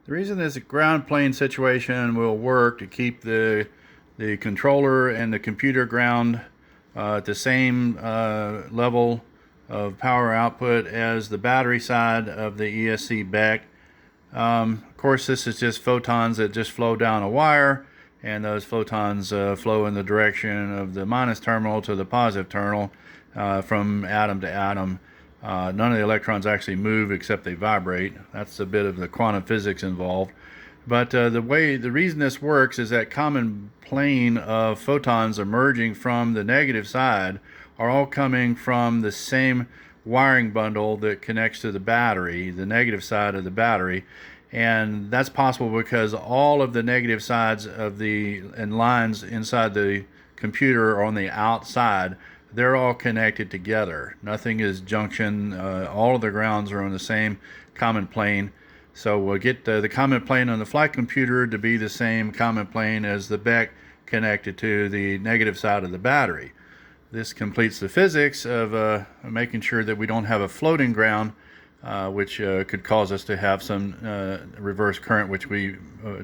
The reason this ground plane situation will work to keep the controller and the computer ground at the same level of power output as the battery side of the ESC back. Of course, this is just photons that just flow down a wire, and those photons flow in the direction of the minus terminal to the positive terminal from atom to atom. None of the electrons actually move except they vibrate. That's a bit of the quantum physics involved. But the reason this works is that common plane of photons emerging from the negative side are all coming from the same wiring bundle that connects to the battery, the negative side of the battery. And that's possible because all of the negative sides of and lines inside the computer are on the outside. They're all connected together. Nothing is junction. All of the grounds are on the same common plane. So we'll get the common plane on the flight computer to be the same common plane as the back connected to the negative side of the battery. This completes the physics of making sure that we don't have a floating ground, which could cause us to have some reverse current, which we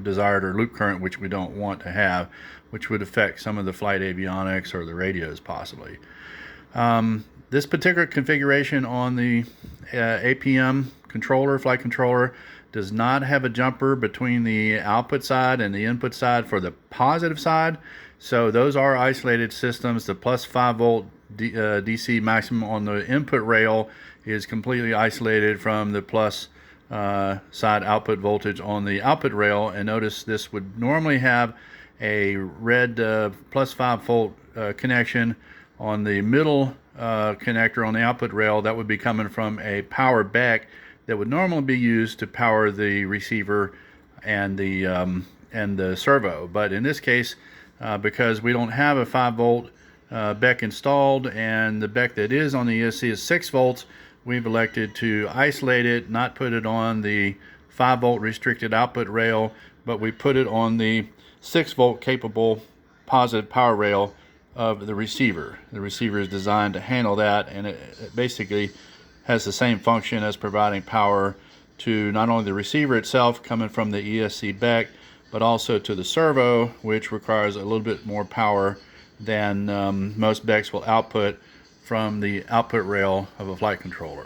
desired, or loop current, which we don't want to have, which would affect some of the flight avionics or the radios possibly. This particular configuration on the APM controller, flight controller, does not have a jumper between the output side and the input side for the positive side. So those are isolated systems. The plus 5 volt DC maximum on the input rail is completely isolated from the plus side output voltage on the output rail. And notice this would normally have a red plus 5 volt connection on the middle connector on the output rail. That would be coming from a power back that would normally be used to power the receiver and the servo. But in this case, because we don't have a 5 volt BEC installed, and the BEC that is on the ESC is 6 volts, we've elected to isolate it, not put it on the 5 volt restricted output rail, but we put it on the 6 volt capable positive power rail of the receiver. The receiver is designed to handle that, and it basically has the same function as providing power to not only the receiver itself coming from the ESC BEC, but also to the servo, which requires a little bit more power than most BECs will output from the output rail of a flight controller.